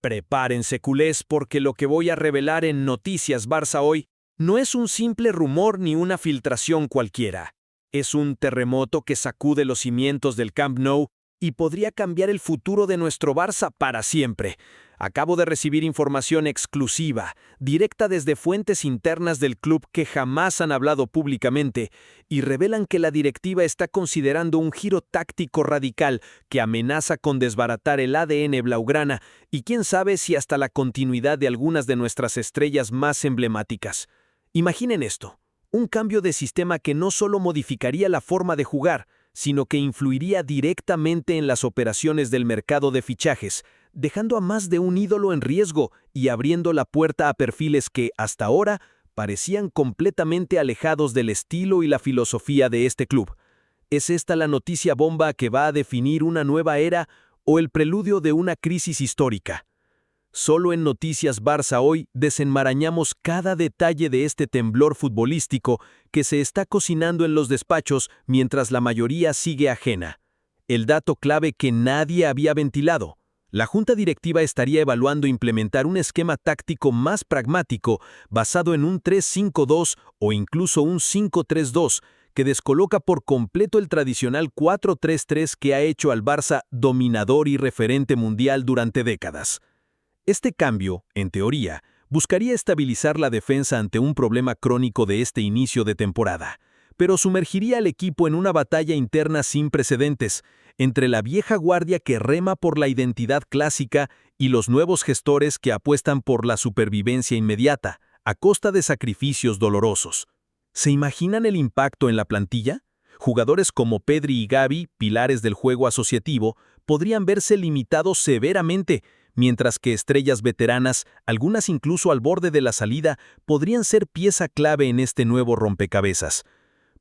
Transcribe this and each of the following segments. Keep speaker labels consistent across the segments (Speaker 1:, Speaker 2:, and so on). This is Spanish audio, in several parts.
Speaker 1: Prepárense, culés, porque lo que voy a revelar en Noticias Barça hoy no es un simple rumor ni una filtración cualquiera. Es un terremoto que sacude los cimientos del Camp Nou y podría cambiar el futuro de nuestro Barça para siempre. Acabo de recibir información exclusiva, directa desde fuentes internas del club que jamás han hablado públicamente, y revelan que la directiva está considerando un giro táctico radical que amenaza con desbaratar el ADN blaugrana y quién sabe si hasta la continuidad de algunas de nuestras estrellas más emblemáticas. Imaginen esto, un cambio de sistema que no solo modificaría la forma de jugar, sino que influiría directamente en las operaciones del mercado de fichajes, dejando a más de un ídolo en riesgo y abriendo la puerta a perfiles que, hasta ahora, parecían completamente alejados del estilo y la filosofía de este club. ¿Es esta la noticia bomba que va a definir una nueva era o el preludio de una crisis histórica? Solo en Noticias Barça hoy desenmarañamos cada detalle de este temblor futbolístico que se está cocinando en los despachos mientras la mayoría sigue ajena. El dato clave que nadie había ventilado. La junta directiva estaría evaluando implementar un esquema táctico más pragmático basado en un 3-5-2 o incluso un 5-3-2 que descoloca por completo el tradicional 4-3-3 que ha hecho al Barça dominador y referente mundial durante décadas. Este cambio, en teoría, buscaría estabilizar la defensa ante un problema crónico de este inicio de temporada, pero sumergiría al equipo en una batalla interna sin precedentes, entre la vieja guardia que rema por la identidad clásica y los nuevos gestores que apuestan por la supervivencia inmediata, a costa de sacrificios dolorosos. ¿Se imaginan el impacto en la plantilla? Jugadores como Pedri y Gavi, pilares del juego asociativo, podrían verse limitados severamente, mientras que estrellas veteranas, algunas incluso al borde de la salida, podrían ser pieza clave en este nuevo rompecabezas.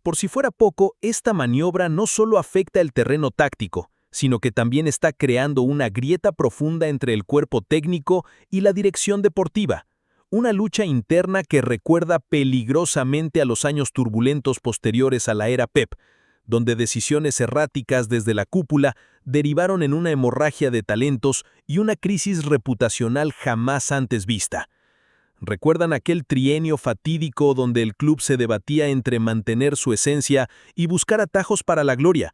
Speaker 1: Por si fuera poco, esta maniobra no solo afecta el terreno táctico, sino que también está creando una grieta profunda entre el cuerpo técnico y la dirección deportiva. Una lucha interna que recuerda peligrosamente a los años turbulentos posteriores a la era Pep, donde decisiones erráticas desde la cúpula derivaron en una hemorragia de talentos y una crisis reputacional jamás antes vista. ¿Recuerdan aquel trienio fatídico donde el club se debatía entre mantener su esencia y buscar atajos para la gloria?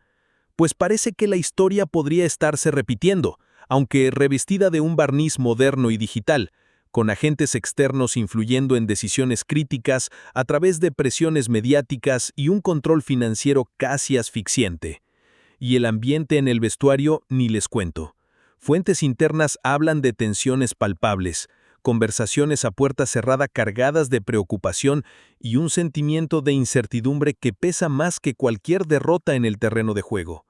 Speaker 1: Pues parece que la historia podría estarse repitiendo, aunque revestida de un barniz moderno y digital, con agentes externos influyendo en decisiones críticas a través de presiones mediáticas y un control financiero casi asfixiante. Y el ambiente en el vestuario ni les cuento. Fuentes internas hablan de tensiones palpables, conversaciones a puerta cerrada cargadas de preocupación y un sentimiento de incertidumbre que pesa más que cualquier derrota en el terreno de juego.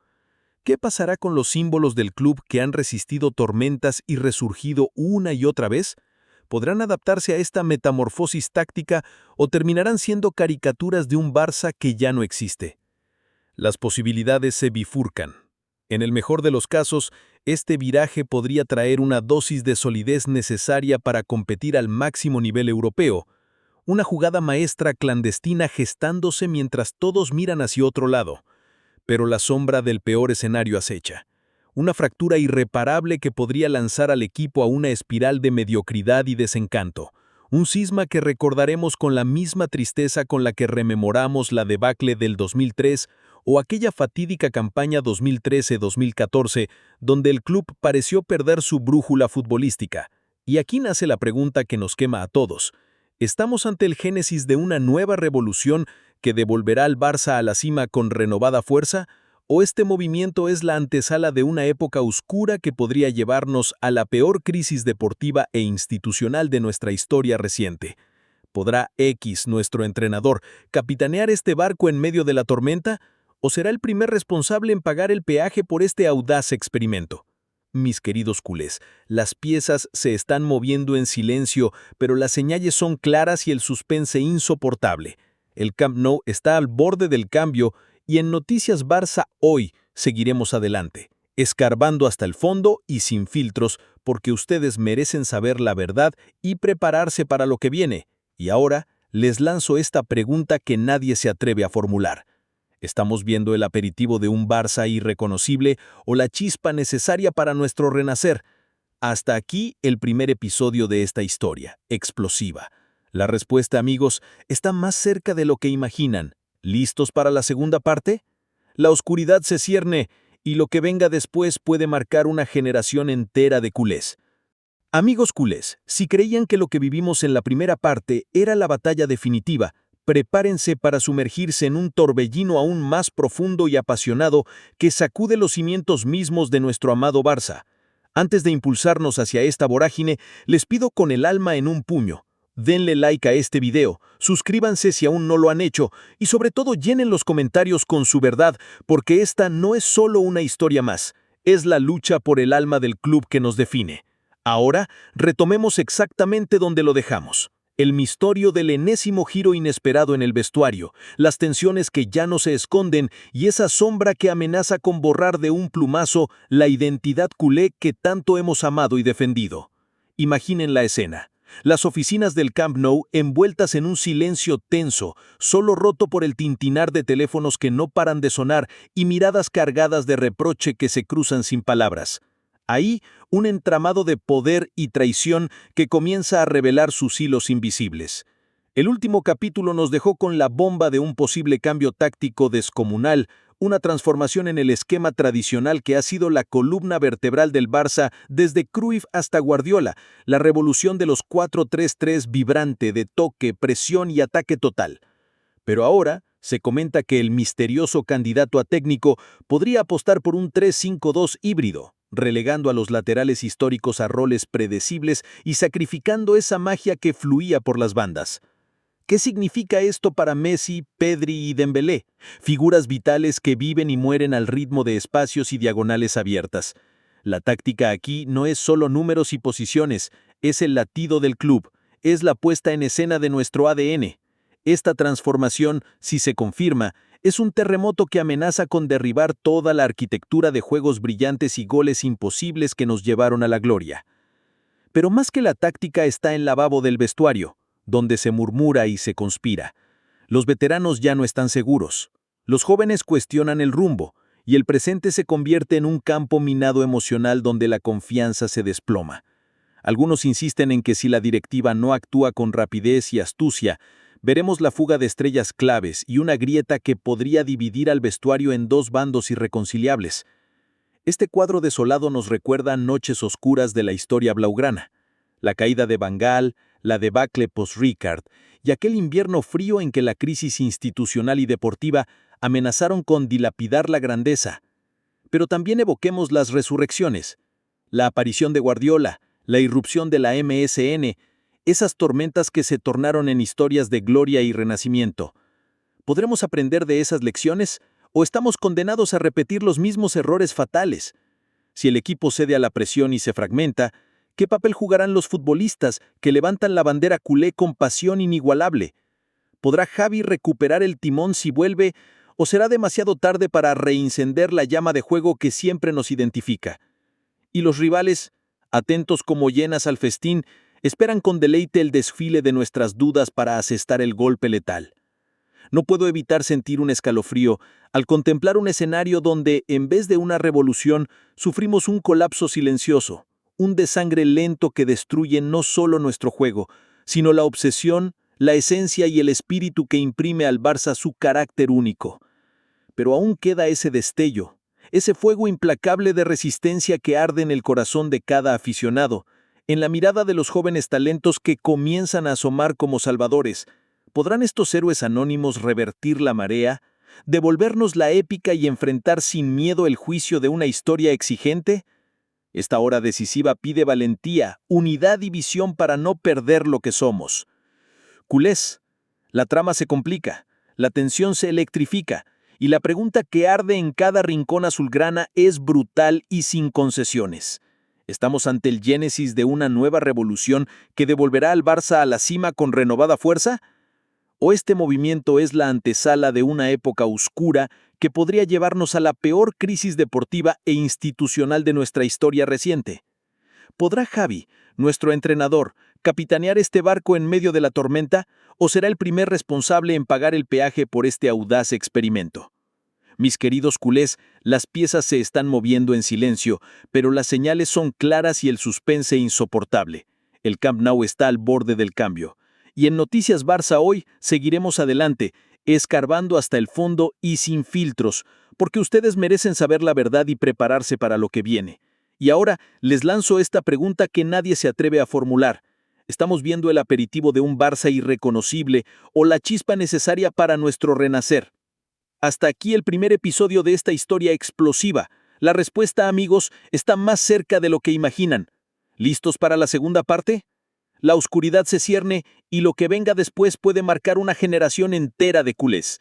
Speaker 1: ¿Qué pasará con los símbolos del club que han resistido tormentas y resurgido una y otra vez? ¿Podrán adaptarse a esta metamorfosis táctica o terminarán siendo caricaturas de un Barça que ya no existe? Las posibilidades se bifurcan. En el mejor de los casos, este viraje podría traer una dosis de solidez necesaria para competir al máximo nivel europeo, una jugada maestra clandestina gestándose mientras todos miran hacia otro lado. Pero la sombra del peor escenario acecha. Una fractura irreparable que podría lanzar al equipo a una espiral de mediocridad y desencanto. Un cisma que recordaremos con la misma tristeza con la que rememoramos la debacle del 2003 o aquella fatídica campaña 2013-2014, donde el club pareció perder su brújula futbolística. Y aquí nace la pregunta que nos quema a todos. ¿Estamos ante el génesis de una nueva revolución que devolverá al Barça a la cima con renovada fuerza? ¿O este movimiento es la antesala de una época oscura que podría llevarnos a la peor crisis deportiva e institucional de nuestra historia reciente? ¿Podrá X, nuestro entrenador, capitanear este barco en medio de la tormenta? ¿O será el primer responsable en pagar el peaje por este audaz experimento? Mis queridos culés, las piezas se están moviendo en silencio, pero las señales son claras y el suspense insoportable. El Camp Nou está al borde del cambio y en Noticias Barça hoy seguiremos adelante, escarbando hasta el fondo y sin filtros, porque ustedes merecen saber la verdad y prepararse para lo que viene. Y ahora les lanzo esta pregunta que nadie se atreve a formular. ¿Estamos viendo el aperitivo de un Barça irreconocible o la chispa necesaria para nuestro renacer?
Speaker 2: Hasta aquí el primer episodio de esta historia, explosiva. La respuesta, amigos, está más cerca de lo que imaginan. ¿Listos para la segunda parte? La oscuridad se cierne y lo que venga después puede marcar una generación entera de culés. Amigos culés, si creían que lo que vivimos en la primera parte era la batalla definitiva, prepárense para sumergirse en un torbellino aún más profundo y apasionado que sacude los cimientos mismos de nuestro amado Barça. Antes de impulsarnos hacia esta vorágine, les pido con el alma en un puño. Denle like a este video, suscríbanse si aún no lo han hecho y sobre todo llenen los comentarios con su verdad, porque esta no es solo una historia más, es la lucha por el alma del club que nos define. Ahora, retomemos exactamente donde lo dejamos. El misterio del enésimo giro inesperado en el vestuario, las tensiones que ya no se esconden y esa sombra que amenaza con borrar de un plumazo la identidad culé que tanto hemos amado y defendido. Imaginen la escena. Las oficinas del Camp Nou envueltas en un silencio tenso, solo roto por el tintinar de teléfonos que no paran de sonar y miradas cargadas de reproche que se cruzan sin palabras. Ahí, un entramado de poder y traición que comienza a revelar sus hilos invisibles. El último capítulo nos dejó con la bomba de un posible cambio táctico descomunal, una transformación en el esquema tradicional que ha sido la columna vertebral del Barça desde Cruyff hasta Guardiola, la revolución de los 4-3-3 vibrante de toque, presión y ataque total. Pero ahora se comenta que el misterioso candidato a técnico podría apostar por un 3-5-2 híbrido, relegando a los laterales históricos a roles predecibles y sacrificando esa magia que fluía por las bandas. ¿Qué significa esto para Messi, Pedri y Dembélé? Figuras vitales que viven y mueren al ritmo de espacios y diagonales abiertas. La táctica aquí no es solo números y posiciones, es el latido del club, es la puesta en escena de nuestro ADN. Esta transformación, si se confirma, es un terremoto que amenaza con derribar toda la arquitectura de juegos brillantes y goles imposibles que nos llevaron a la gloria. Pero más que la táctica está en la babo del vestuario, donde se murmura y se conspira. Los veteranos ya no están seguros. Los jóvenes cuestionan el rumbo, y el presente se convierte en un campo minado emocional donde la confianza se desploma. Algunos insisten en que si la directiva no actúa con rapidez y astucia, veremos la fuga de estrellas claves y una grieta que podría dividir al vestuario en dos bandos irreconciliables. Este cuadro desolado nos recuerda noches oscuras de la historia blaugrana. La caída de Van Gaal, la debacle post-Rijkaard y aquel invierno frío en que la crisis institucional y deportiva amenazaron con dilapidar la grandeza. Pero también evoquemos las resurrecciones, la aparición de Guardiola, la irrupción de la MSN, esas tormentas que se tornaron en historias de gloria y renacimiento. ¿Podremos aprender de esas lecciones o estamos condenados a repetir los mismos errores fatales? Si el equipo cede a la presión y se fragmenta, ¿qué papel jugarán los futbolistas que levantan la bandera culé con pasión inigualable? ¿Podrá Xavi recuperar el timón si vuelve o será demasiado tarde para reencender la llama de juego que siempre nos identifica? Y los rivales, atentos como hienas al festín, esperan con deleite el desfile de nuestras dudas para asestar el golpe letal. No puedo evitar sentir un escalofrío al contemplar un escenario donde, en vez de una revolución, sufrimos un colapso silencioso, un desangre lento que destruye no solo nuestro juego, sino la obsesión, la esencia y el espíritu que imprime al Barça su carácter único. Pero aún queda ese destello, ese fuego implacable de resistencia que arde en el corazón de cada aficionado, en la mirada de los jóvenes talentos que comienzan a asomar como salvadores. ¿Podrán estos héroes anónimos revertir la marea, devolvernos la épica y enfrentar sin miedo el juicio de una historia exigente? Esta hora decisiva pide valentía, unidad y visión para no perder lo que somos. Culés, la trama se complica, la tensión se electrifica, y la pregunta que arde en cada rincón azulgrana es brutal y sin concesiones. ¿Estamos ante el génesis de una nueva revolución que devolverá al Barça a la cima con renovada fuerza? ¿O este movimiento es la antesala de una época oscura que podría llevarnos a la peor crisis deportiva e institucional de nuestra historia reciente? ¿Podrá Xavi, nuestro entrenador, capitanear este barco en medio de la tormenta o será el primer responsable en pagar el peaje por este audaz experimento? Mis queridos culés, las piezas se están moviendo en silencio, pero las señales son claras y el suspense insoportable. El Camp Nou está al borde del cambio. Y en Noticias Barça hoy seguiremos adelante, escarbando hasta el fondo y sin filtros, porque ustedes merecen saber la verdad y prepararse para lo que viene. Y ahora les lanzo esta pregunta que nadie se atreve a formular. ¿Estamos viendo el aperitivo de un Barça irreconocible o la chispa necesaria para nuestro renacer? Hasta aquí el primer episodio de esta historia explosiva. La respuesta, amigos, está más cerca de lo que imaginan. ¿Listos para la segunda parte? La oscuridad se cierne y lo que venga después puede marcar una generación entera de culés.